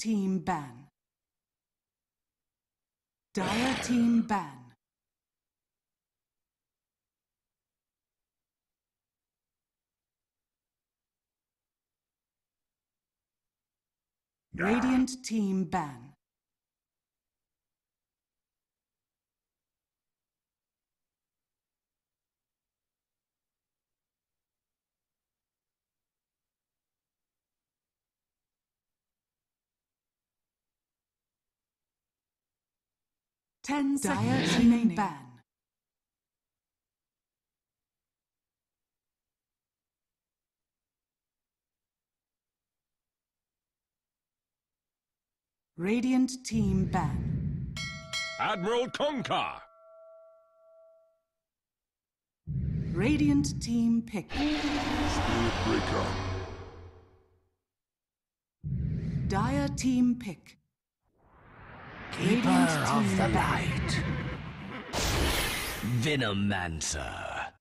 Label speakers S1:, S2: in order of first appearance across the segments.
S1: team ban. Dire team ban. Radiant team ban. Dire team ban. Radiant team ban.
S2: Admiral Conquer.
S1: Radiant team pick.
S3: Spirit Breaker.
S1: Dire team pick.
S4: Keeper of the Light. Venomancer.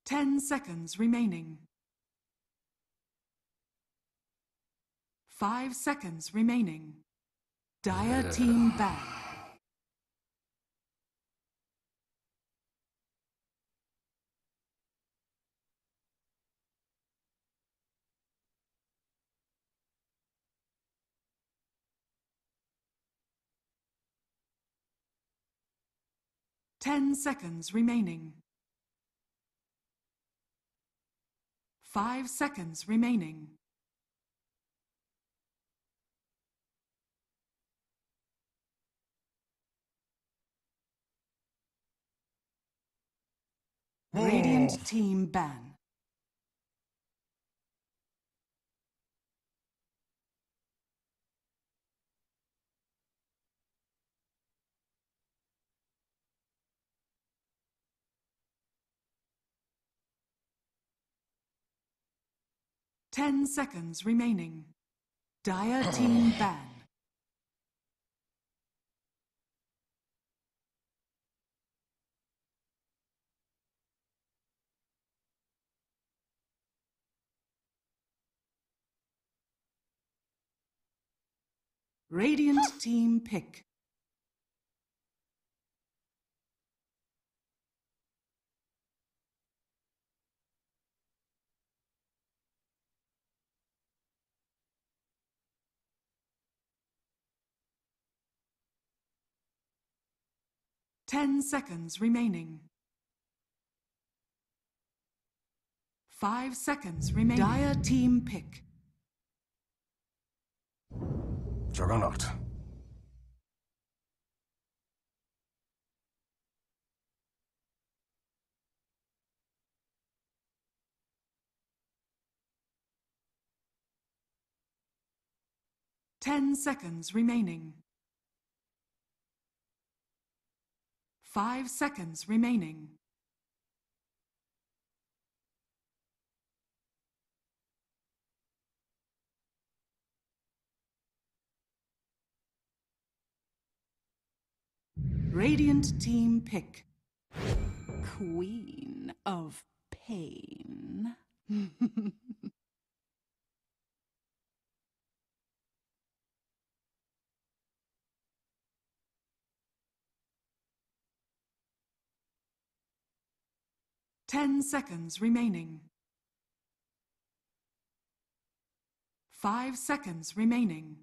S1: Ten seconds remaining. 5 seconds remaining. Dire team ban. Ten seconds remaining. 5 seconds remaining. Radiant team ban. Ten seconds remaining. Dire team ban. Radiant team pick. Ten seconds remaining. 5 seconds remaining. Dire team pick.
S3: Juggernaut.
S1: Ten seconds remaining. 5 seconds remaining. Radiant team pick. Queen of Pain. 10 seconds remaining. 5 seconds remaining.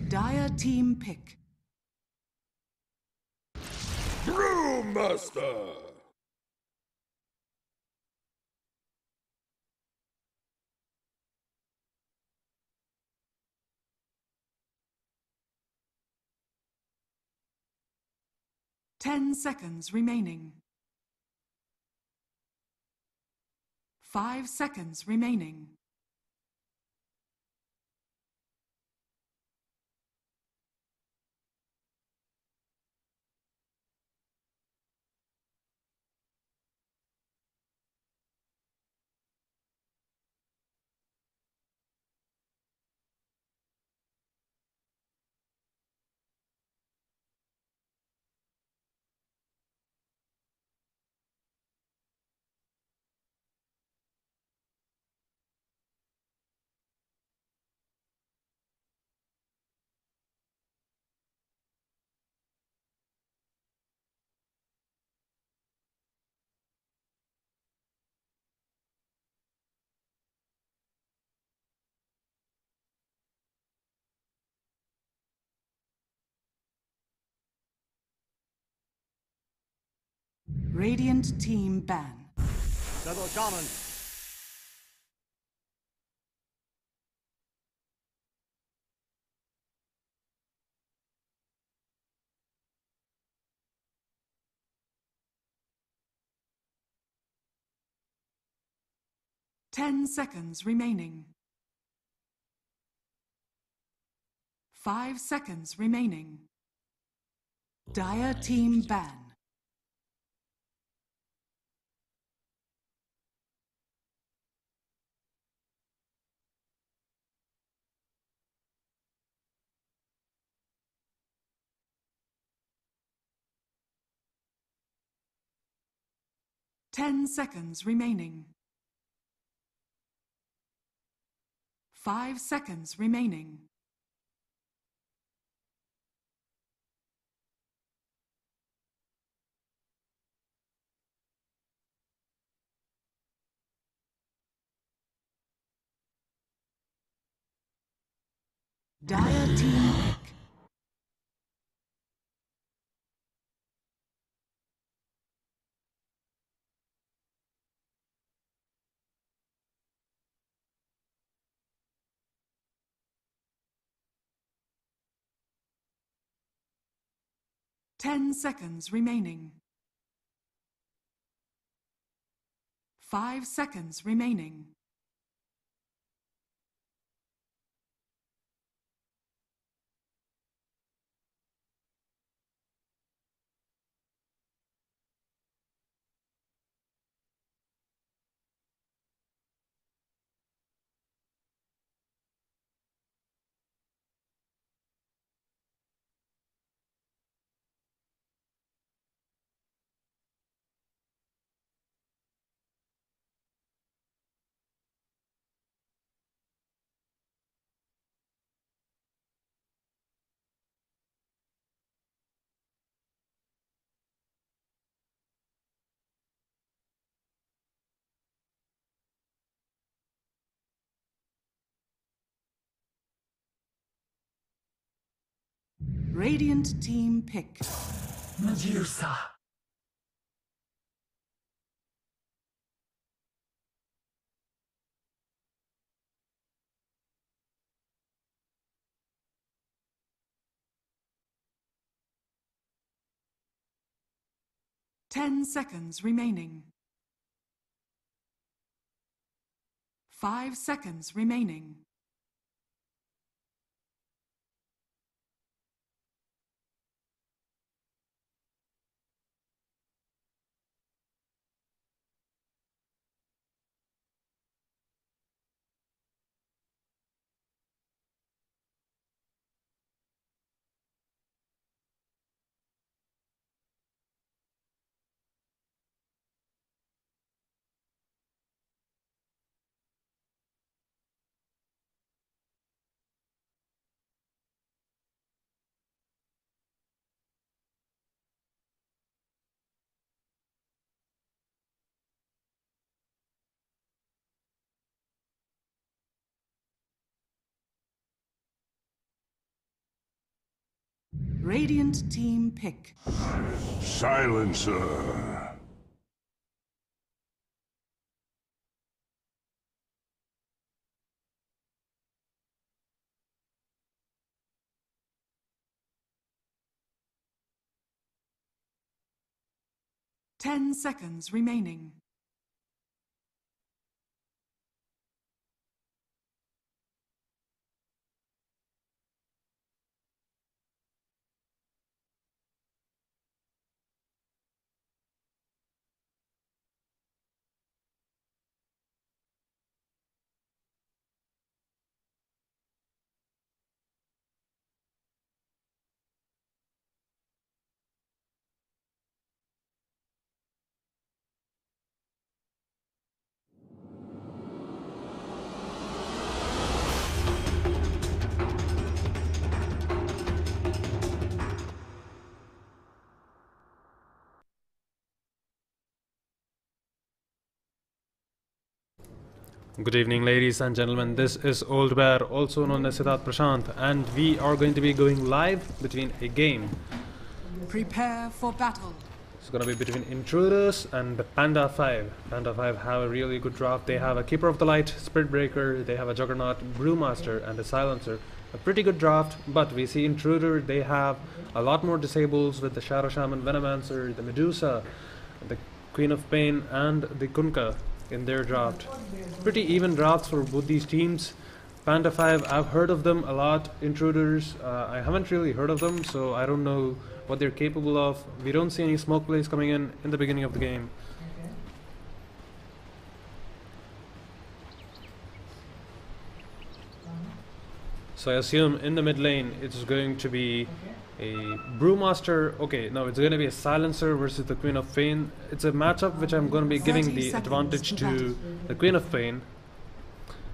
S1: Dire team pick.
S3: Brewmaster!
S1: 10 seconds remaining. 5 seconds remaining. Radiant team ban.
S4: Double common.
S1: Ten seconds remaining. 5 seconds remaining. Dire team ban. Ten seconds remaining. 5 seconds remaining. Dire team pick. Ten seconds remaining. 5 seconds remaining. Radiant team pick.
S4: Medusa.
S1: 10 seconds remaining. 5 seconds remaining. Radiant team pick.
S3: Silencer.
S1: Ten seconds remaining.
S5: Good evening, ladies and gentlemen. This is Old Bear, also known as Siddharth Prashant, and we are going to be going live between a game.
S1: Prepare for battle.
S5: It's going to be between Intruders and Panda 5. Panda 5 have a really good draft. They have a Keeper of the Light, Spirit Breaker, they have a Juggernaut, Brewmaster, and a Silencer. A pretty good draft, but we see Intruder, they have a lot more disables with the Shadow Shaman, Venomancer, the Medusa, the Queen of Pain, and the Kunkka in their draft. Pretty even drafts for both these teams. Panda 5, I've heard of them a lot. Intruders, I haven't really heard of them, so I don't know what they're capable of. We don't see any smoke plays coming in the beginning of the game. So I assume in the mid lane it's going to be a Brewmaster. Okay, no, it's going to be a Silencer versus the Queen of Pain. It's a matchup which I'm going to be giving the advantage to the Queen of Pain.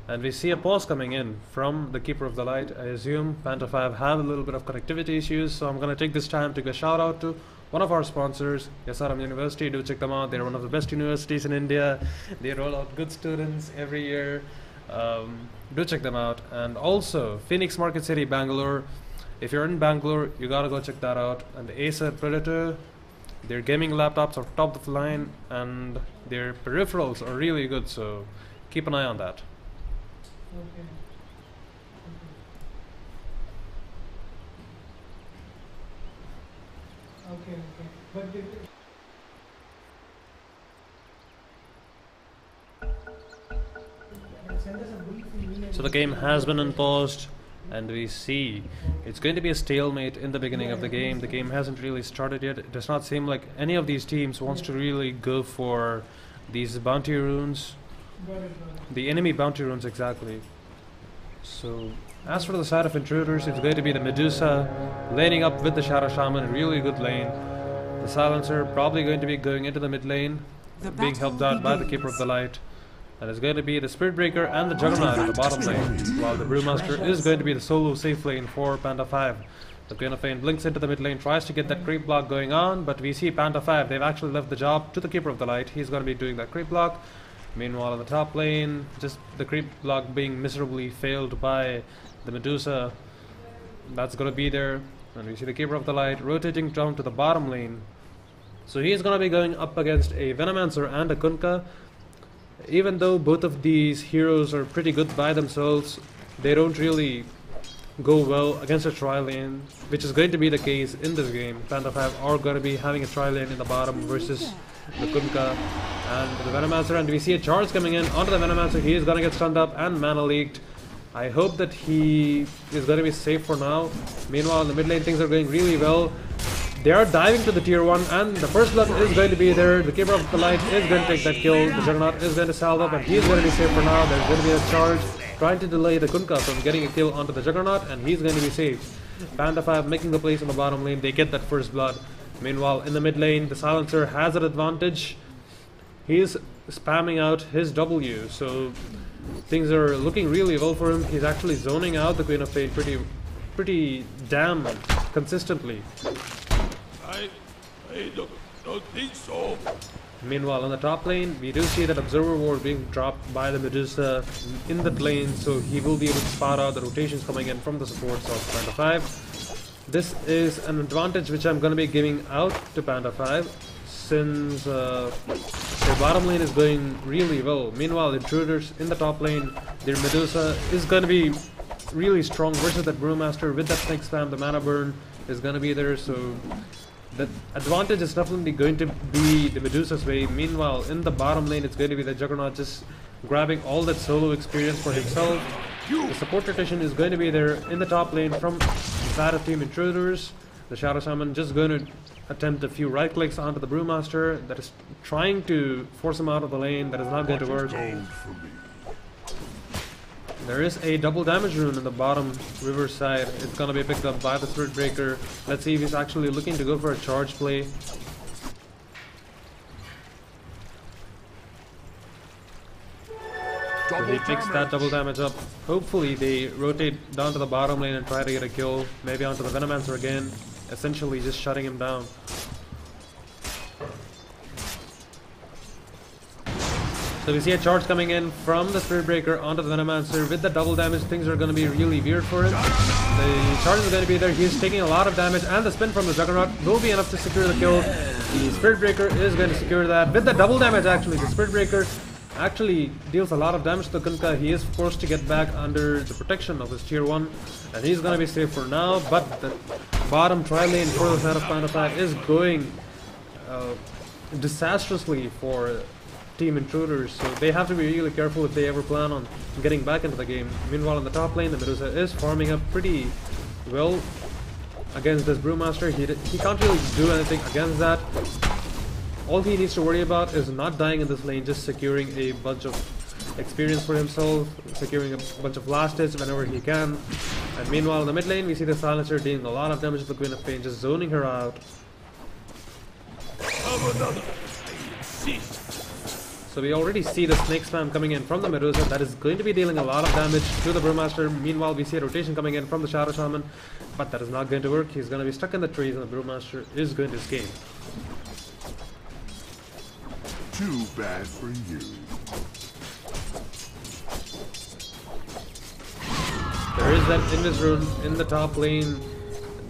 S5: And we see a pause coming in from the Keeper of the Light. I assume Panda 5 have a little bit of connectivity issues, so I'm going to take this time to give a shout out to one of our sponsors, SRM University. Do check them out. They're one of the best universities in India. They roll out good students every year. Do check them out. And also Phoenix Market City, Bangalore. If you're in Bangalore, you gotta go check that out. And the Acer Predator, their gaming laptops are top of the line, and their peripherals are really good, so keep an eye on that. So the game has been unpaused, and we see it's going to be a stalemate in the beginning of the game. The game hasn't really started yet. It does not seem like any of these teams wants to really go for these bounty runes, the enemy bounty runes exactly. So as for the side of Intruders, it's going to be the Medusa laning up with the Shadow Shaman, really good lane. The Silencer probably going to be going into the mid lane, being helped out by the Keeper of the Light. And it's going to be the Spirit Breaker and the Juggernaut in the bottom lane, while the Brewmaster is going to be the solo safe lane for Panda 5. The Queen of Pain blinks into the mid lane, tries to get that creep block going on, but we see Panda 5, they've actually left the job to the Keeper of the Light. He's going to be doing that creep block. Meanwhile, in the top lane, just the creep block being miserably failed by the Medusa. That's going to be there. And we see the Keeper of the Light rotating down to the bottom lane. So he's going to be going up against a Venomancer and a Kunkka. Even though both of these heroes are pretty good by themselves, they don't really go well against a tri-lane, which is going to be the case in this game. Panda 5 are going to be having a tri-lane in the bottom versus the Kunkka and the Venomancer, and we see a charge coming in onto the Venomancer. He is going to get stunned up and mana leaked. I hope that he is going to be safe for now. Meanwhile, in the mid lane, things are going really well. They are diving to the tier 1, and the first blood is going to be there. The Keeper of the Light is going to take that kill. The Juggernaut is going to salve up, and he is going to be safe for now. There's going to be a charge trying to delay the Kunkka from getting a kill onto the Juggernaut, and he's going to be safe. Panda 5 making the place on the bottom lane. They get that first blood. Meanwhile, in the mid lane, the Silencer has an advantage. He's spamming out his W, so things are looking really well for him. He's actually zoning out the Queen of Pain pretty damn consistently.
S3: I don't think so.
S5: Meanwhile, on the top lane, we do see that Observer Ward being dropped by the Medusa in that lane, so he will be able to spot out the rotations coming in from the supports of Panda 5. This is an advantage which I'm going to be giving out to Panda 5, since their bottom lane is going really well. Meanwhile, Intruders in the top lane, their Medusa is going to be really strong versus that Brewmaster with that snake spam. The mana burn is going to be there, so the advantage is definitely going to be the Medusa's way. Meanwhile, in the bottom lane, it's going to be the Juggernaut just grabbing all that solo experience for himself. The support rotation is going to be there in the top lane from the side of Team Intruders. The Shadow Shaman just going to attempt a few right clicks onto the Brewmaster that is trying to force him out of the lane. That is not going to work. There is a double damage rune in the bottom river side. It's going to be picked up by the Spirit Breaker. Let's see if he's actually looking to go for a charge play. So he picks that double damage up. Hopefully they rotate down to the bottom lane and try to get a kill. Maybe onto the Venomancer again. Essentially just shutting him down. So we see a charge coming in from the Spirit Breaker onto the Venomancer. With the double damage, things are going to be really weird for him. The charge is going to be there. He's taking a lot of damage, and the spin from the Juggernaut will be enough to secure the kill. The Spirit Breaker is going to secure that. With the double damage, actually, the Spirit Breaker actually deals a lot of damage to the Kunkka. He is forced to get back under the protection of his tier 1, and he's going to be safe for now. But the bottom tri-lane for the side of Panda 5 is going disastrously for Team Intruders, so they have to be really careful if they ever plan on getting back into the game. Meanwhile, in the top lane, the Medusa is farming up pretty well against this Brewmaster. He can't really do anything against that. All he needs to worry about is not dying in this lane, just securing a bunch of experience for himself, securing a bunch of last hits whenever he can. And meanwhile, in the mid lane, we see the Silencer dealing a lot of damage to the Queen of Pain, just zoning her out. So we already see the snake spam coming in from the Medusa. That is going to be dealing a lot of damage to the Brewmaster. Meanwhile, we see a rotation coming in from the Shadow Shaman, but that is not going to work. He's going to be stuck in the trees, and the Brewmaster is going to escape.
S3: Too bad for you.
S5: There is that Invis rune in the top lane.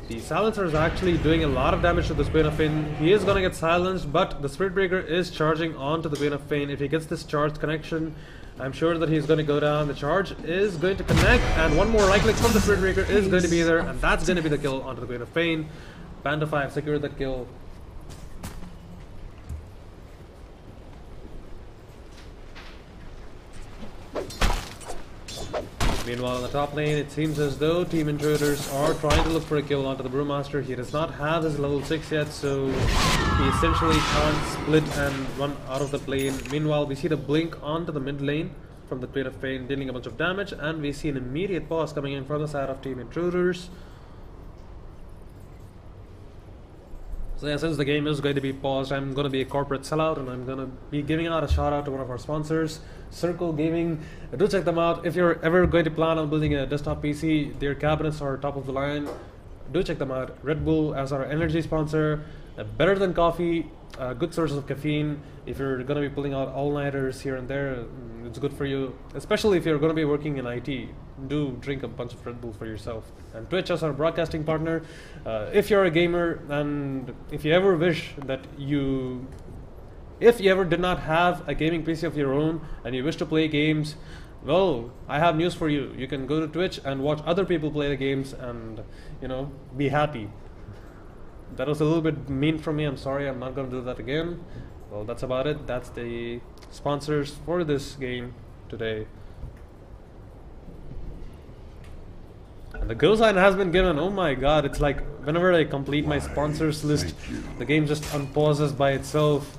S5: The Silencer is actually doing a lot of damage to the Queen of Pain. He is going to get silenced, but the Spirit Breaker is charging onto the Queen of Pain. If he gets this charged connection, I'm sure that he's going to go down. The charge is going to connect, and one more right click from the Spirit Breaker is going to be there, and that's going to be the kill onto the Queen of Pain. Panda 5 secured that kill. Meanwhile, in the top lane, it seems as though Team Intruders are trying to look for a kill onto the Brewmaster. He does not have his level 6 yet, so he essentially can't split and run out of the lane. Meanwhile, we see the blink onto the mid lane from the Queen of Pain, dealing a bunch of damage, and we see an immediate pause coming in from the side of Team Intruders. So yeah, since the game is going to be paused, I'm going to be a corporate sellout, and I'm going to be giving out a shout out to one of our sponsors, Circle Gaming. Do check them out. If you're ever going to plan on building a desktop PC, their cabinets are top of the line. Do check them out. Redbull as our energy sponsor, better than coffee, good sources of caffeine. If you're going to be pulling out all-nighters here and there, it's good for you, especially if you're going to be working in IT. Do drink a bunch of Red Bull for yourself. And Twitch as our broadcasting partner. If you're a gamer, and if you ever wish that if you ever did not have a gaming PC of your own and you wish to play games, well, I have news for you. You can go to Twitch and watch other people play the games and, you know, be happy. That was a little bit mean from me. I'm sorry. I'm not going to do that again. Well, that's about it. That's the sponsors for this game today. And the go sign has been given. Oh my god, it's like whenever I complete my sponsors list, the game just unpauses by itself.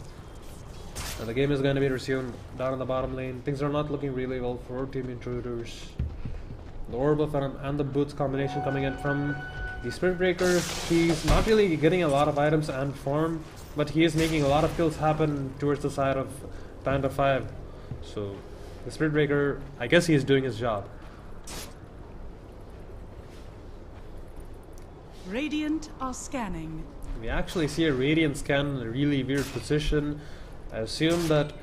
S5: And the game is going to be resumed down in the bottom lane. Things are not looking really well for Team Intruders. The Orb of Venom and the Boots combination coming in from the Spirit Breaker. He's not really getting a lot of items and farm, but he is making a lot of kills happen towards the side of Panda 5. So the Spirit Breaker, I guess he is doing his job.
S1: Radiant are scanning.
S5: We actually see a Radiant scan in a really weird position. I assume that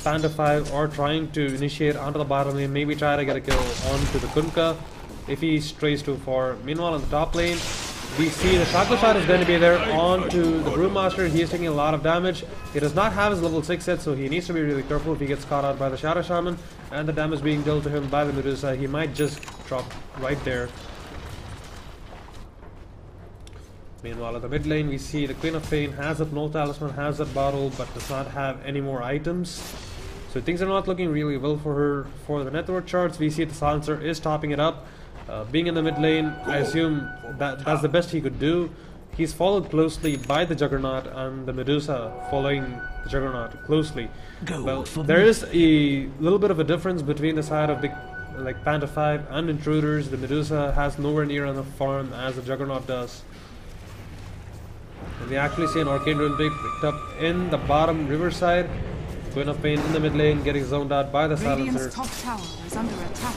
S5: Panda 5 are trying to initiate onto the bottom lane, maybe try to get a kill onto the Kunkka if he strays too far. Meanwhile, on the top lane, We see the Shotgun Shot is going to be there onto the Brewmaster. He is taking a lot of damage. He does not have his level 6 yet, so he needs to be really careful if he gets caught out by the Shadow Shaman. And the damage being dealt to him by the Medusa, he might just drop right there. Meanwhile, at the mid lane, we see the Queen of Pain has up no talisman, has that bottle, but does not have any more items. So things are not looking really well for her. For the network charts, we see the Silencer is topping it up. Being in the mid lane, I assume that's the best he could do. He's followed closely by the Juggernaut and the Medusa following the Juggernaut closely. Well, there is a little bit of a difference between the side of like Panda 5 and Intruders. The Medusa has nowhere near enough farm as the Juggernaut does. And we actually see an Arcane Rune being picked up in the bottom riverside. Queen of Pain in the mid lane getting zoned out by the Silencer.
S1: Radiant's top tower is under attack.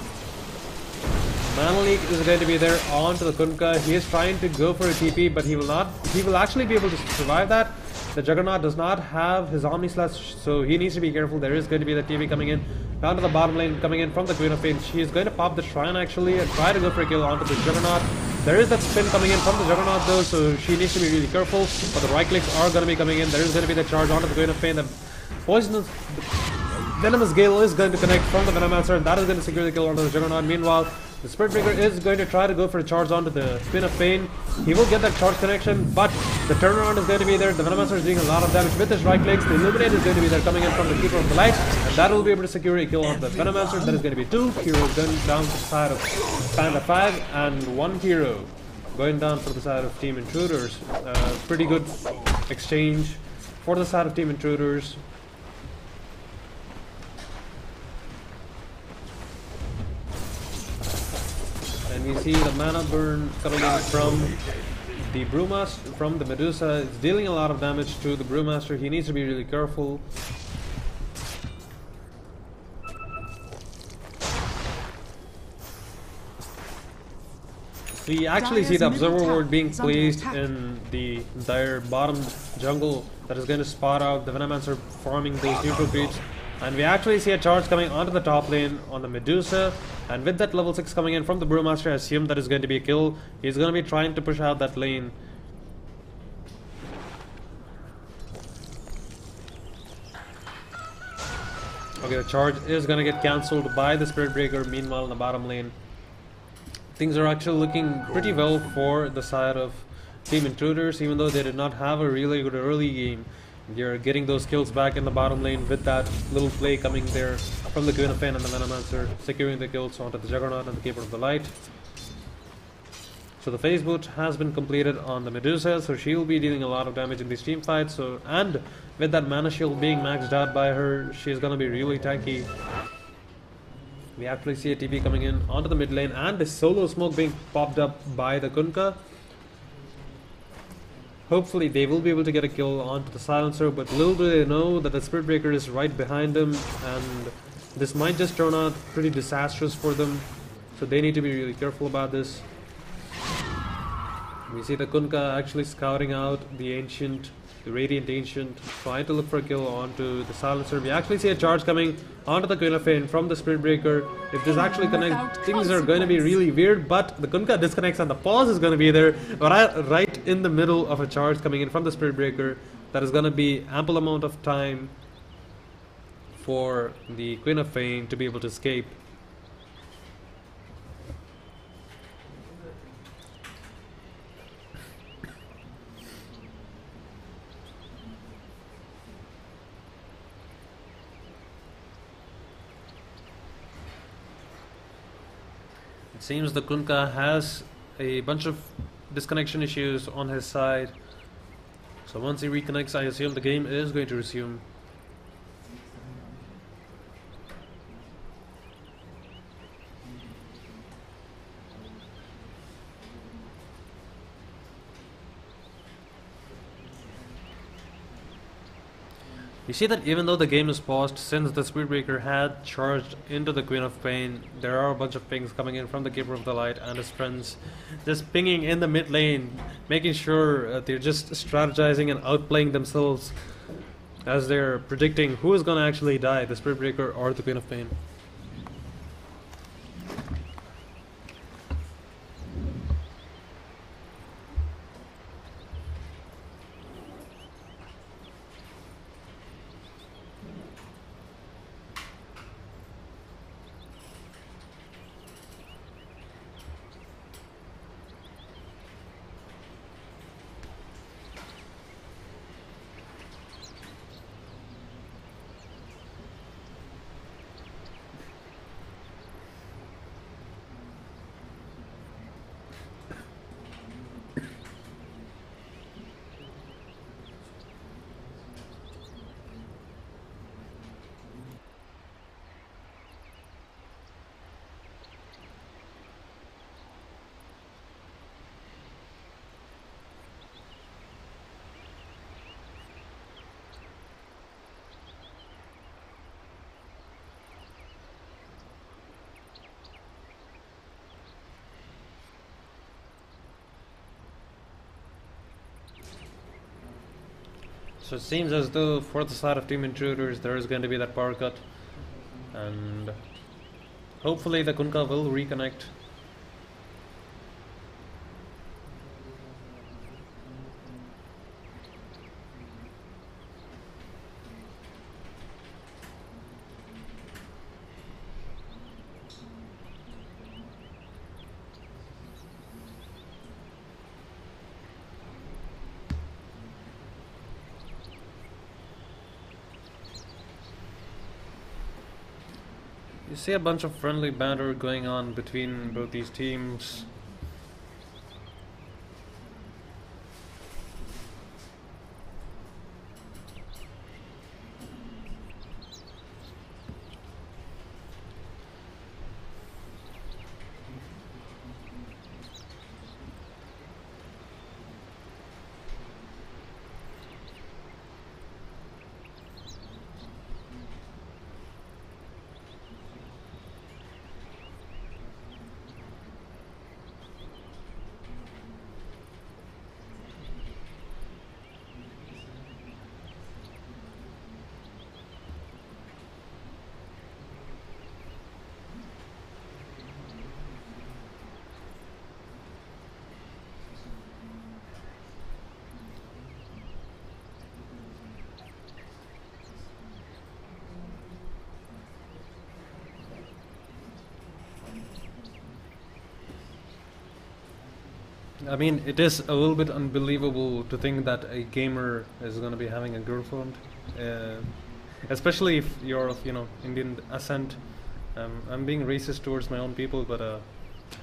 S5: Mana Leak is going to be there onto the Kunkka. He is trying to go for a TP, but he will not. He will actually be able to survive that. The Juggernaut does not have his Omni Slash, so he needs to be careful. There is going to be the TP coming in down to the bottom lane, coming in from the Queen of Pain. She is going to pop the Shrine actually and try to go for a kill onto the Juggernaut. There is that spin coming in from the Juggernaut though, so she needs to be really careful. But the right clicks are going to be coming in. There is going to be the charge onto the Queen of Pain. The poisonous Venomous Gale is going to connect from the Venomancer, and that is going to secure the kill onto the Juggernaut. Meanwhile, the Spirit Breaker is going to try to go for a charge onto the Queen of Pain. He will get that charge connection, but the turnaround is going to be there. The Venomancer is doing a lot of damage with his right clicks. The Illuminate is going to be there coming in from the Keeper of the Light, and that will be able to secure a kill onto the Venomancer. That is going to be 2 heroes going down to the side of Panda 5, and 1 hero going down for the side of Team Intruders. Pretty good exchange for the side of Team Intruders. And we see the mana burn coming in from the Brewmaster, from the Medusa. It's dealing a lot of damage to the Brewmaster. He needs to be really careful. We actually see the Observer Ward being placed in the entire bottom jungle that is going to spot out the Venomancer farming those neutral creeps. And we actually see a charge coming onto the top lane on the Medusa, and with that level 6 coming in from the Brewmaster, I assume that is going to be a kill. He's going to be trying to push out that lane. Okay, the charge is going to get cancelled by the Spirit Breaker. Meanwhile, in the bottom lane, things are actually looking pretty well for the side of Team Intruders, even though they did not have a really good early game. They're getting those kills back in the bottom lane with that little play coming there from the Queen of Pain and the Venomancer, securing the kills onto the Juggernaut and the Keeper of the Light. So the phase boot has been completed on the Medusa, so she will be dealing a lot of damage in these team fights. So, and with that mana shield being maxed out by her, she is going to be really tanky. We actually see a TP coming in onto the mid lane, and the solo smoke being popped up by the Kunkka. Hopefully they will be able to get a kill onto the Silencer, but little do they know that the Spirit Breaker is right behind him, and this might just turn out pretty disastrous for them. So they need to be really careful about this. We see the Kunkka actually scouting out the Ancient, the Radiant Ancient, trying to look for a kill onto the Silencer. We actually see a charge coming onto the Queen of Pain from the Spirit Breaker. If this actually connects, things are going to be really weird, but the Kunkka disconnects and the pause is going to be there right in the middle of a charge coming in from the Spirit Breaker. That is going to be ample amount of time for the Queen of Pain to be able to escape. Seems the Kunkka has a bunch of disconnection issues on his side. So once he reconnects, I assume the game is going to resume. You see that even though the game is paused, since the Spirit Breaker had charged into the Queen of Pain, there are a bunch of pings coming in from the Keeper of the Light and his friends, just pinging in the mid lane, making sure they're just strategizing and outplaying themselves as they're predicting who is going to actually die, the Spirit Breaker or the Queen of Pain. So it seems as though for the side of Team Intruders there is going to be that power cut, and hopefully the Kunkka will reconnect. You see a bunch of friendly banter going on between both these teams. I mean, it is a little bit unbelievable to think that a gamer is going to be having a girlfriend, especially if you're of, Indian ascent. I'm being racist towards my own people, but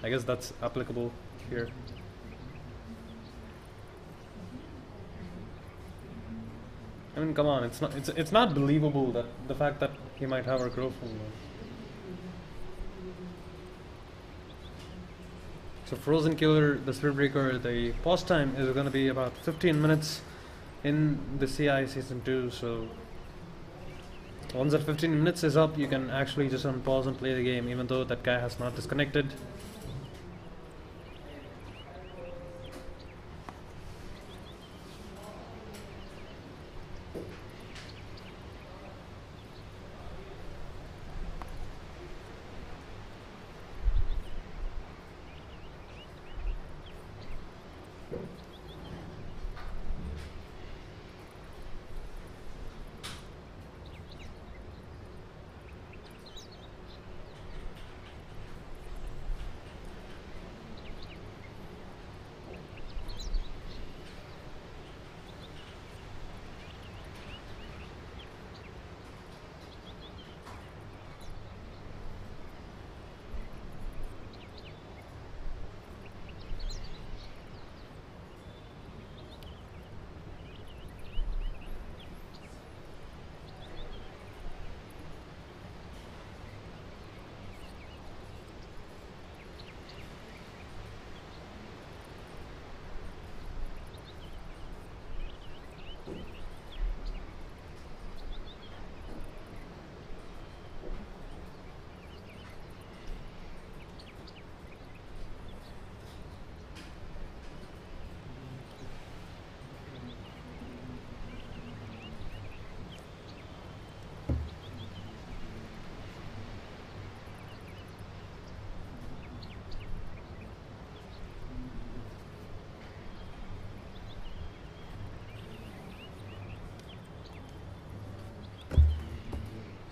S5: I guess that's applicable here. I mean, come on, it's not believable that the fact that he might have a girlfriend. So Frozen Killer, the Spirit Breaker, the pause time is going to be about 15 minutes in the CI Season 2, so once that 15 minutes is up, you can actually just unpause and play the game, even though that guy has not disconnected.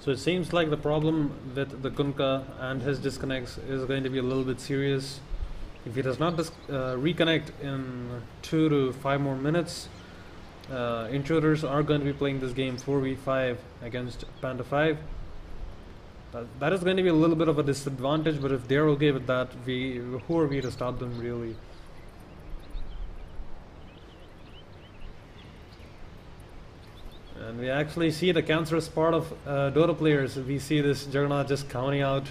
S5: So it seems like the problem with the Kunkka and his disconnects is going to be a little bit serious. If he does not reconnect in 2 to 5 more minutes, Intruders are going to be playing this game 4v5 against Panda 5. That is going to be a little bit of a disadvantage, but if they're okay with that, who are we to stop them, really? And we actually see the cancerous part of Dota players. We see this Juggernaut just counting out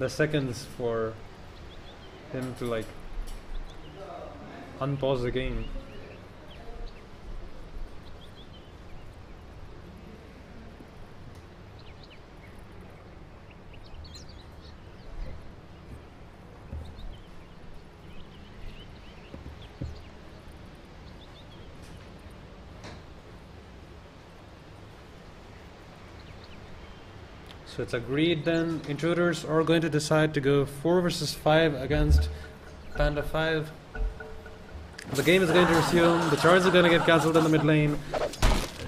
S5: the seconds for him to like unpause the game. So it's agreed then. Intruders are going to decide to go 4 versus 5 against Panda 5. The game is going to resume. The charge is going to get cancelled in the mid lane.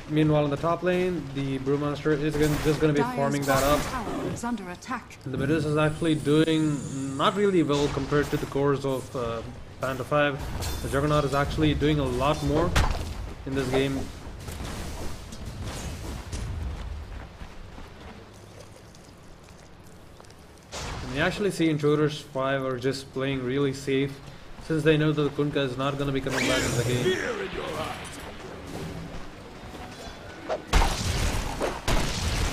S5: Meanwhile, in the top lane, the Brewmaster is just going to be farming that up.
S1: Is under attack.
S5: The Medusa is actually doing not really well compared to the cores of Panda 5. The Juggernaut is actually doing a lot more in this game. And you actually see Intruders 5 are just playing really safe since they know that the Kunkka is not going to be coming back in the game.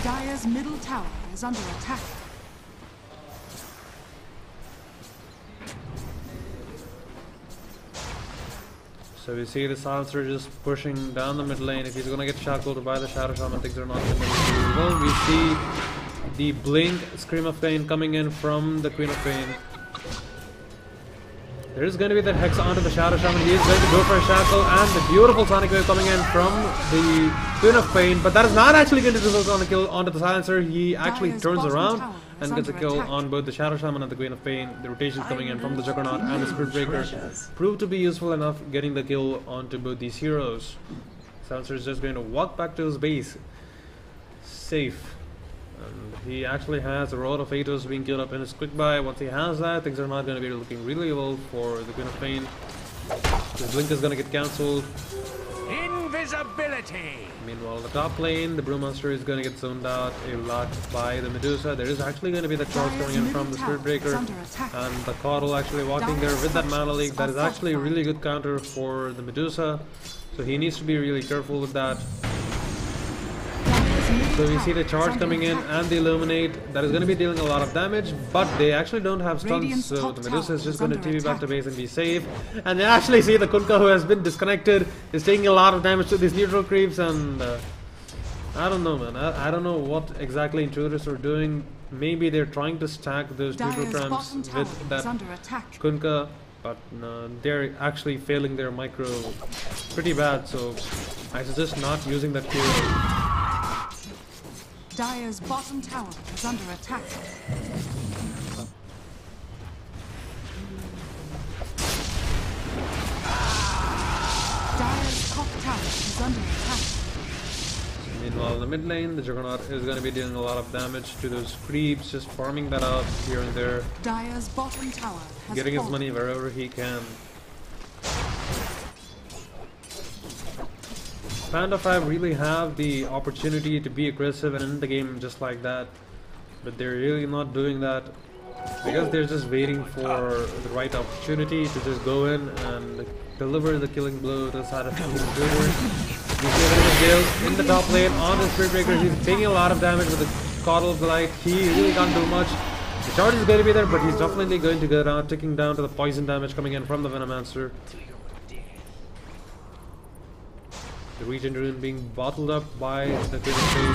S1: Dire's middle tower is under attack.
S5: So we see the Silencer just pushing down the mid lane. If he's gonna get shackled by the Shadow Shaman, things are not gonna be well. We see the Blink Scream of Pain coming in from the Queen of Pain. There is going to be that Hex onto the Shadow Shaman. He is going to go for a shackle, and the beautiful Sonic Wave coming in from the Queen of Pain. But that is not actually going to result on a kill onto the Silencer. He actually turns around and gets a kill on both the Shadow Shaman and the Queen of Pain. The rotations coming in from the Juggernaut and the Spirit Breaker proved to be useful enough, getting the kill onto both these heroes. Silencer is just going to walk back to his base, safe. And he actually has a Rod of Atos being killed up in his quick buy. Once he has that, things are not going to be looking really well for the Queen of Pain. His Blink is going to get cancelled.
S2: Invisibility!
S5: Meanwhile, the top lane, the Brewmaster is going to get zoned out a lot by the Medusa. There is actually going to be the charge coming in from the Spirit Breaker. And the Caudal actually walking there with that Mana Leak. That is actually a really good counter for the Medusa. So he needs to be really careful with that. So we see the charge coming in and the Illuminate. That is going to be dealing a lot of damage, but they actually don't have stuns, so the Medusa is just going to TP back to base and be safe. And they actually see the Kunkka, who has been disconnected, is taking a lot of damage to these neutral creeps, and I don't know, man. I don't know what exactly Intruders are doing. Maybe they're trying to stack those neutral cramps with that Kunkka, but they're actually failing their micro pretty bad, so I suggest not using that hero.
S1: Dire's bottom tower is under attack. Dire's top tower is under attack.
S5: Meanwhile, in the mid lane, the Juggernaut is going to be dealing a lot of damage to those creeps, just farming that out here and there.
S1: Dire's bottom tower has
S5: getting
S1: fallen.
S5: his money wherever he can. Panda 5 really have the opportunity to be aggressive and end the game just like that, but they're really not doing that because they're just waiting for the right opportunity to just go in and deliver the killing blow to the side of the Intruders. You see Gale in the top lane on the Spirit Breaker. He's taking a lot of damage with the Caudal of the Light. He really can't do much. The charge is going to be there, but he's definitely going to go down, ticking down to the poison damage coming in from the Venomancer. The Regen Rune being bottled up by the Queen of Pain.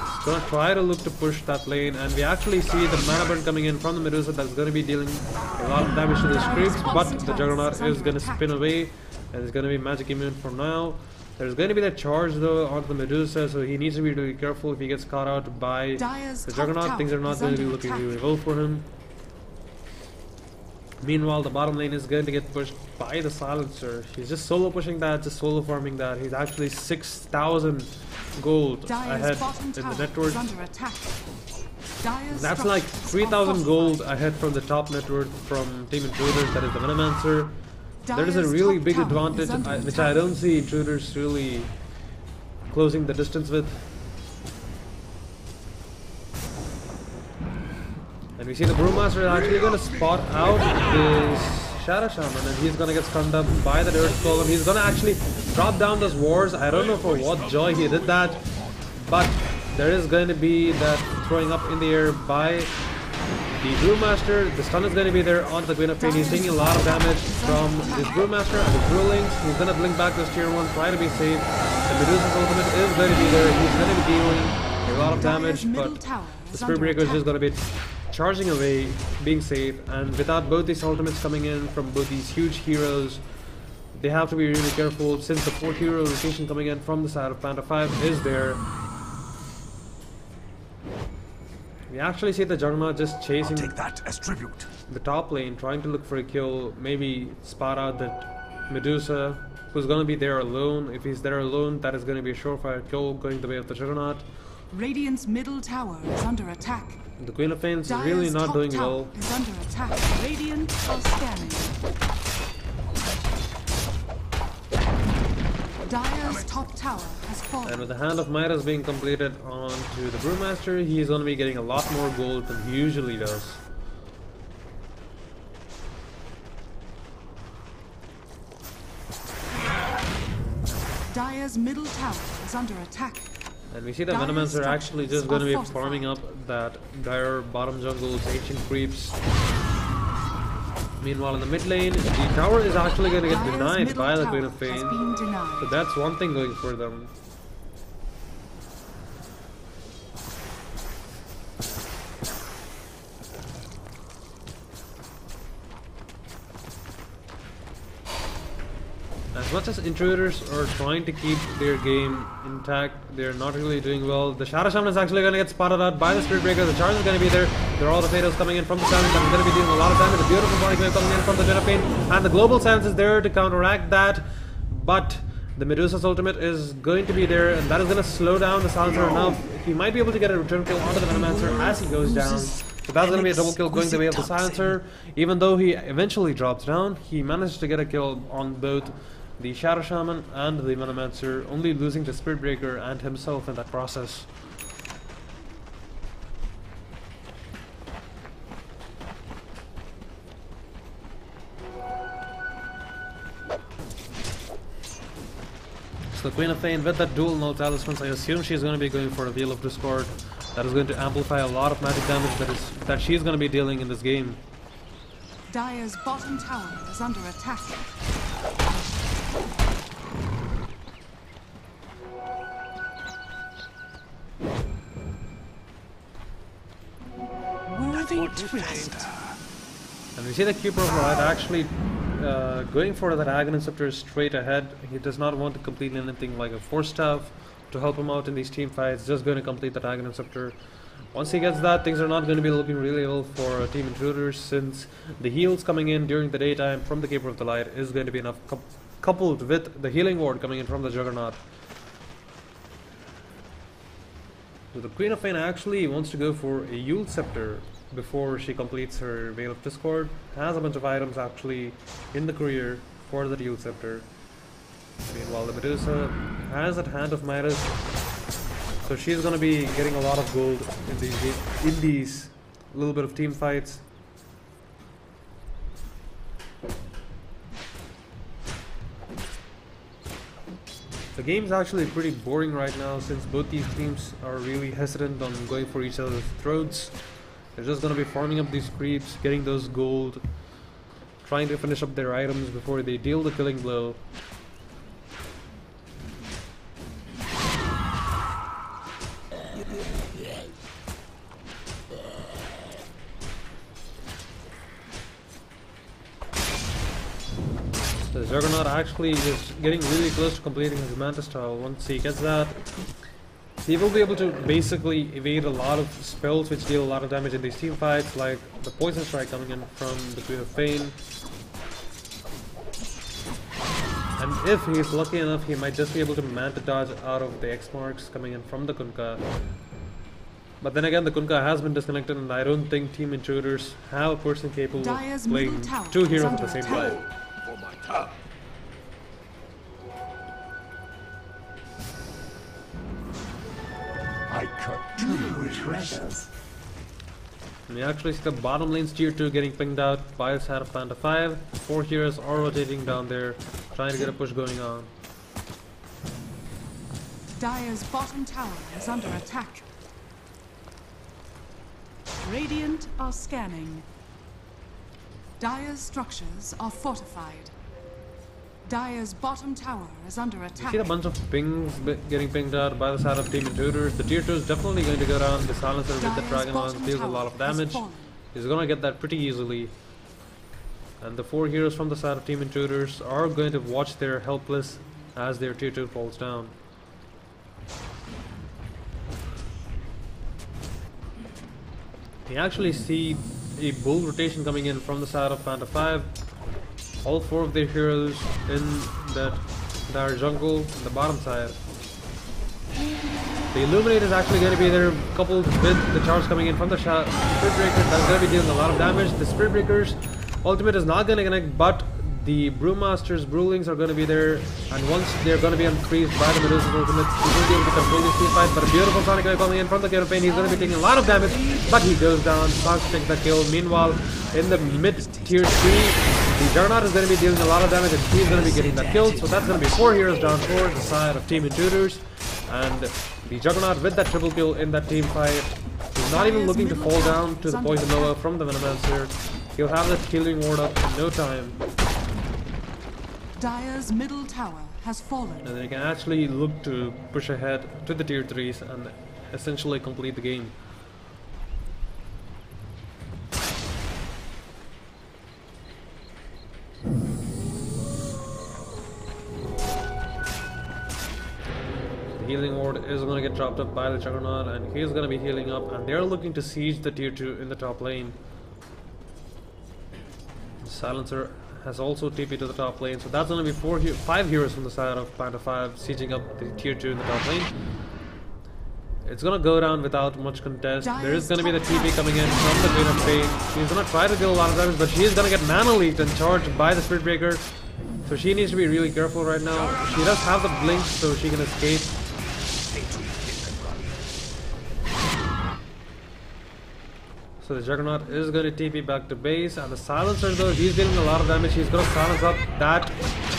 S5: He's gonna try to look to push that lane, and we actually see the mana burn coming in from the Medusa that's gonna be dealing a lot of damage to the creeps, but the Juggernaut is gonna spin away and it's gonna be magic immune for now. There's gonna be that charge though on the Medusa, so he needs to be really careful if he gets caught out by the Juggernaut. Things are not going to be looking really well for him. Meanwhile, the bottom lane is going to get pushed by the Silencer. He's just solo pushing that, just solo farming that. He's actually 6,000 gold ahead in the network. That's like 3,000 gold ahead from the top network from Team Intruders, that is the Venomancer. There is a really big advantage, which I don't see Intruders really closing the distance with. And we see the Brewmaster is actually going to spot out this Shadow Shaman, and he's going to get stunned up by the Dirt Golem. He's going to actually drop down those wars. I don't know for what joy he did that, but there is going to be that throwing up in the air by the Brewmaster. The stun is going to be there on the Queen of Pain. He's taking a lot of damage from this Brewmaster and the Brewlings. He's going to blink back this tier 1, try to be safe. The Medusa's ultimate is going to be there. He's going to be dealing a lot of damage, but the Spirit Breaker is just going to be charging away, being safe, and without both these ultimates coming in from both these huge heroes, they have to be really careful since the 4 hero rotation coming in from the side of Panda 5 is there. We actually see the Juggernaut just chasing
S2: Take that as tribute.
S5: the top lane, trying to look for a kill, maybe spot out that Medusa, who's going to be there alone. If he's there alone, that is going to be a surefire kill going the way of the Juggernaut.
S1: Radiant's middle tower is under attack.
S5: The Queen of Pains is
S1: Dire's
S5: really not
S1: top
S5: doing
S1: tower
S5: well.
S1: is under attack. Radiant are scanning. Dire's top tower has
S5: And
S1: fallen.
S5: with the Hand of Midas being completed onto the Brewmaster, he's going to be getting a lot more gold than he usually does.
S1: Dire's middle tower is under attack.
S5: And we see that
S1: Dire's
S5: Venomancer actually just
S1: structures
S5: going to be
S1: are
S5: farming up that Dire bottom jungle's ancient creeps. Meanwhile in the mid lane, the tower is actually going to get
S1: Dire's
S5: denied
S1: middle
S5: by the
S1: tower
S5: Queen of
S1: has
S5: Pain.
S1: been denied.
S5: So that's one thing going for them. As much as Intruders are trying to keep their game intact, they're not really doing well. The Shadow Shaman is actually going to get spotted out by the Spirit Breaker. The charge is going to be there. There are all the Fatos coming in from the silence. That is going to be dealing a lot of damage. The beautiful body wave coming in from the Gen of Pain. And the Global Silence is there to counteract that. But the Medusa's ultimate is going to be there, and that is going to slow down the Silencer enough. He might be able to get a return kill onto the Venomancer as he goes down. So that's going to be a double kill going the way of the Silencer. Even though he eventually drops down, he managed to get a kill on both the Shadow Shaman and the Venomancer, only losing the Spirit Breaker and himself in that process. So Queen of Pain with that dual null talismans, I assume she's going to be going for a Wheel of Discord. That is going to amplify a lot of magic damage that she's going to be dealing in this game.
S1: Dire's bottom tower is under attack. Worthy twist.
S5: And we see the Keeper of Light actually going for that Aghanim Scepter straight ahead. He does not want to complete anything like a Force Staff to help him out in these team fights. Just going to complete that Aghanim Scepter. Once he gets that, things are not going to be looking really well for Team Intruders, since the heals coming in during the daytime from the Keeper of the Light is going to be enough, coupled with the healing ward coming in from the Juggernaut. So the Queen of Pain actually wants to go for a Yule Scepter before she completes her Veil of Discord. Has a bunch of items actually in the career for the Yule Scepter. Meanwhile, the Medusa has that Hand of Midas, so she's gonna be getting a lot of gold in these little bit of team fights. The game's actually pretty boring right now, since both these teams are really hesitant on going for each other's throats. They're just gonna be farming up these creeps, getting those gold, trying to finish up their items before they deal the killing blow. The Juggernaut actually is getting really close to completing his Mantis Tile. Once he gets that, he will be able to basically evade a lot of spells which deal a lot of damage in these team fights, like the Poison Strike coming in from the Queen of Pain. And if he's lucky enough, he might just be able to Manta dodge out of the X marks coming in from the Kunkka. But then again, the Kunkka has been disconnected, and I don't think Team Intruders have a person capable
S1: Dire's
S5: of playing
S1: middle tower
S5: two
S1: is
S5: heroes at
S1: under
S5: the same
S1: attack.
S5: time.
S2: For my top.
S3: I cut two treasures.
S5: And we actually see the bottom lane's tier 2 getting pinged out by the side of Panda 5. 4 heroes are rotating down there, trying to get a push going on.
S1: Dire's bottom tower is under attack. Radiant are scanning. Dire's structures are fortified. Dire's bottom tower is under
S5: You
S1: attack.
S5: see a bunch of pings getting pinged out by the side of Team Intruders. The tier 2 is definitely going to go down. The Silencer with the
S1: Dire's
S5: Dragon Lance
S1: bottom
S5: deals a
S1: tower
S5: lot of
S1: has
S5: damage.
S1: fallen.
S5: He's going to get that pretty easily. And the 4 heroes from the side of Team Intruders are going to watch their helpless as their tier 2 falls down. We actually see a bull rotation coming in from the side of Panda 5. All 4 of their heroes in their jungle on the bottom side. The Illuminate is actually going to be there, coupled with the charge coming in from the Spirit Breaker. That's going to be dealing a lot of damage. The Spirit Breaker's ultimate is not going to connect, but the Brewmaster's Brewlings are going to be there, and once they're going to be unfreezed by the Medusa's ultimate, he will be able to control this team fight. But a beautiful Sonic Wave coming in from the Gate of Pain. He's going to be taking a lot of damage, but he goes down. Fox takes the kill. Meanwhile, in the mid-tier 3, the Juggernaut is going to be dealing a lot of damage, and he's going to be getting that kill. So that's going to be 4 heroes down for the side of Team Intruders. And the Juggernaut with that triple kill in that team fight is not even looking to fall down to the Poison Nova from the Venomancer. He'll have that killing ward up in no time.
S1: Dire's middle tower has fallen.
S5: And they can actually look to push ahead to the tier 3s and essentially complete the game. The healing ward is going to get dropped up by the Juggernaut, and he's going to be healing up, and they're looking to siege the tier 2 in the top lane. The Silencer has also TP to the top lane, so that's going to be 5 heroes from the side of Panda 5 sieging up the tier 2 in the top lane. It's going to go down without much contest. There is going to be the TP coming in from the Queen of Pain. She's going to try to deal a lot of damage, but she is going to get mana leaked and charged by the Spirit Breaker. So she needs to be really careful right now. She does have the blink, so she can escape. So the Juggernaut is going to TP back to base, and the Silencer though, he's dealing a lot of damage. He's going to silence up that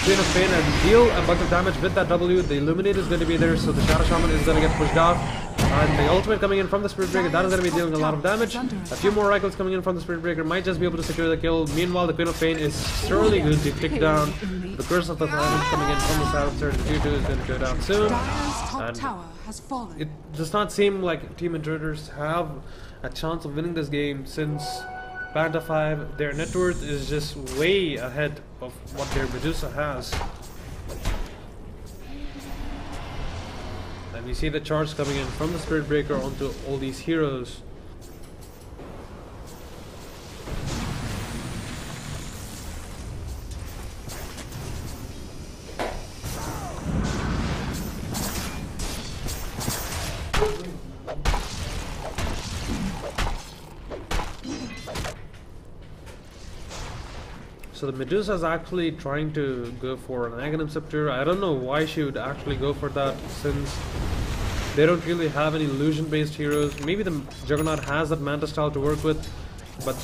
S5: Queen of Pain and deal a bunch of damage with that W. The Illuminate is going to be there, so the Shadow Shaman is going to get pushed off. And the ultimate coming in from the Spirit Breaker, that is going to be dealing a lot of damage. A few more cycles coming in from the Spirit Breaker might just be able to secure the kill. Meanwhile, the Queen of Pain is surely going to tick down. The Curse of the Silence coming in from the Silencer. The tier 2 is going to go down soon. And it does not seem like Team Intruders have a chance of winning this game, since Panda 5, their net worth is just way ahead of what their Medusa has. And we see the charge coming in from the Spirit Breaker onto all these heroes. So the Medusa is actually trying to go for an Aghanim Scepter. I don't know why she would actually go for that, since they don't really have any illusion based heroes. Maybe the Juggernaut has that Manta style to work with, but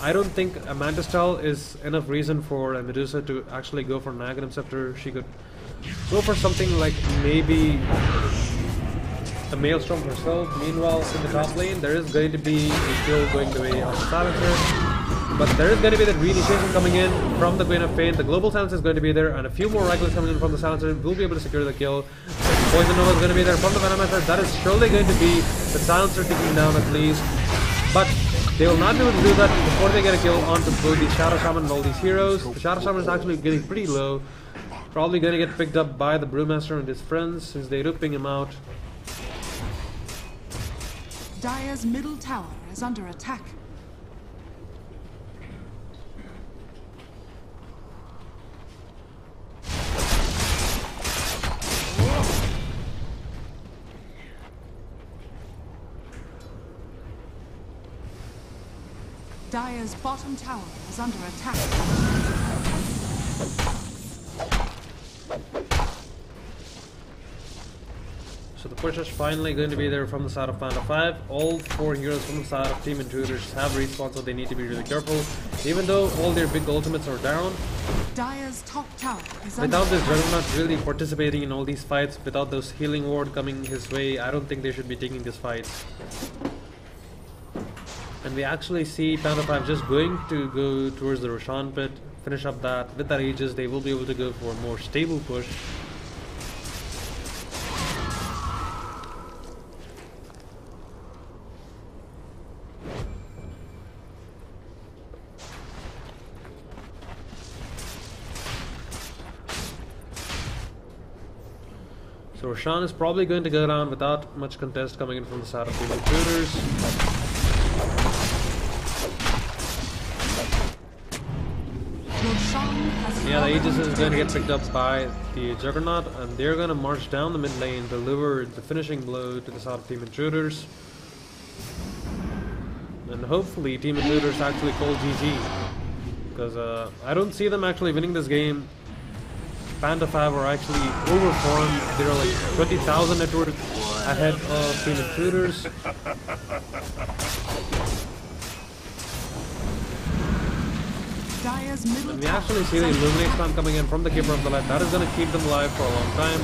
S5: I don't think a Manta style is enough reason for a Medusa to actually go for an Aghanim Scepter. She could go for something like maybe a Maelstrom herself. Meanwhile, in the top lane, there is going to be a kill going the way of the Silencer. But there is going to be that reinitiation coming in from the Queen of Pain. The Global Silence is going to be there, and a few more cycles coming in from the Silencer will be able to secure the kill. The Poison Nova is going to be there from the Venomancer. That is surely going to be the Silencer ticking down at least. But they will not be able to do that before they get a kill onto both the Shadow Shaman and all these heroes. The Shadow Shaman is actually getting pretty low. Probably going to get picked up by the Brewmaster and his friends, since they're ripping him out.
S1: Dire's middle tower is under attack. Dire's bottom tower is under attack.
S5: So the push is finally going to be there from the side of Panda 5. All 4 heroes from the side of Team Intruders have respawned, so they need to be really careful. Even though all their big ultimates are down,
S1: Dire's top tower is
S5: without this Juggernaut really participating in all these fights, without those healing ward coming his way, I don't think they should be taking these fights. And we actually see Panda 5 just going to go towards the Roshan pit, finish up that. With that Aegis, they will be able to go for a more stable push. So Roshan is probably going to go down without much contest coming in from the side of Team Intruders. Yeah, the Aegis is going to get picked up by the Juggernaut, and they're going to march down the mid lane, deliver the finishing blow to the side of Team Intruders. And hopefully Team Intruders actually call GG, because I don't see them actually winning this game. Panda 5 are actually overformed. They're like 20,000 net worth ahead of Team Intruders. And we actually see the Illuminate spam coming in from the Keeper of the Light. That is going to keep them alive for a long time.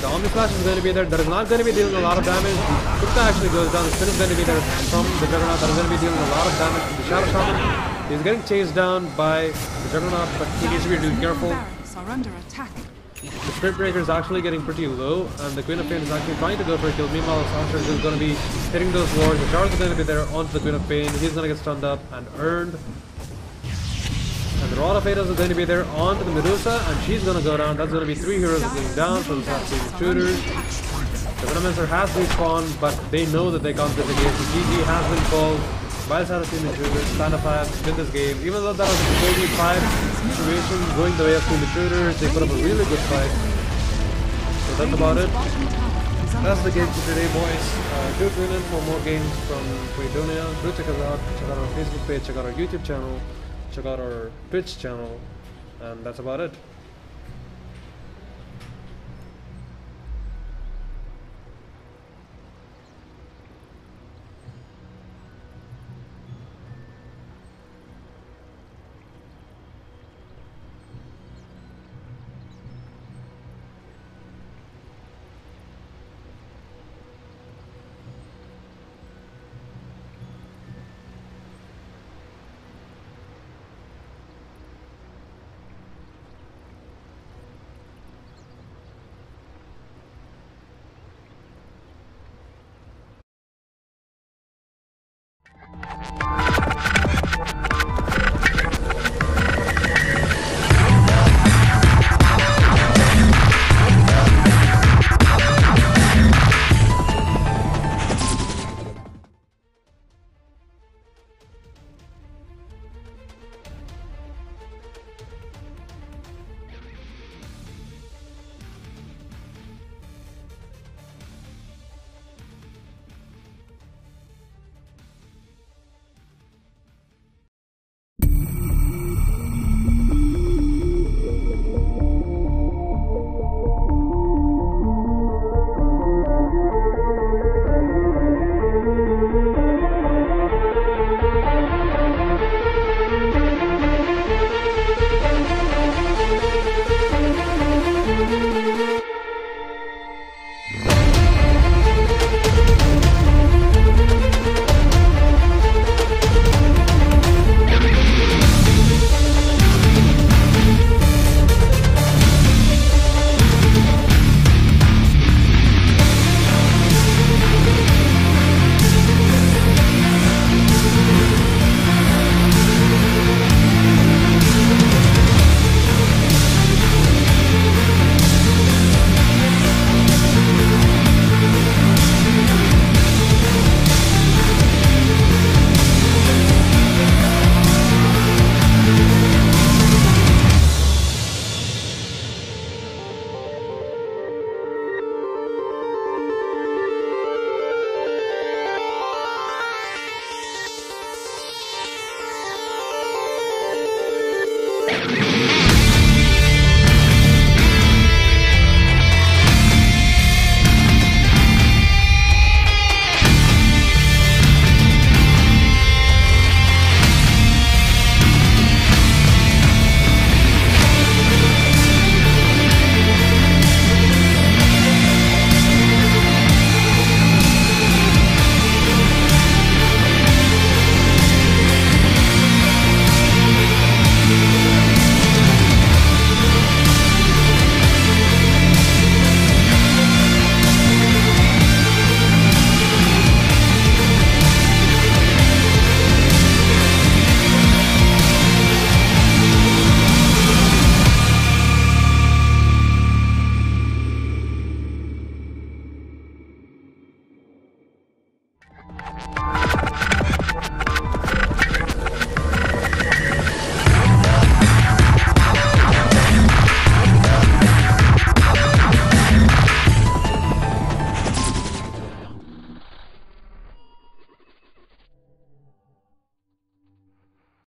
S5: The Omni Slash is going to be there. That is not going to be dealing a lot of damage. Kupta actually goes down. The spin is going to be there from the Juggernaut. That is going to be dealing a lot of damage to the Shadow Shaman. He's getting chased down by the Juggernaut, but he needs to be really careful.
S1: Are under attack.
S5: The Spirit Breaker is actually getting pretty low, and the Queen of Pain is actually trying to go for a kill. Meanwhile, Sancher is going to be hitting those wards. The Charge is going to be there onto the Queen of Pain. He's going to get stunned up and earned. And the Rod of Ados is going to be there onto the Medusa, and she's going to go down. That's going to be 3 heroes going down from the Team Intruders. The Venomancer has respawned, but they know that they can't get the game. The GG has been called by the side of Team Intruders. Panda 5 win this game. Even though that was a 45 situation going the way of Team Intruders, they put up a really good fight. So that's about it. That's the game for today, boys. Do tune in for more games from Playtonia. Do check us out. Check out our Facebook page, check out our YouTube channel, check out our Twitch channel, and that's about it.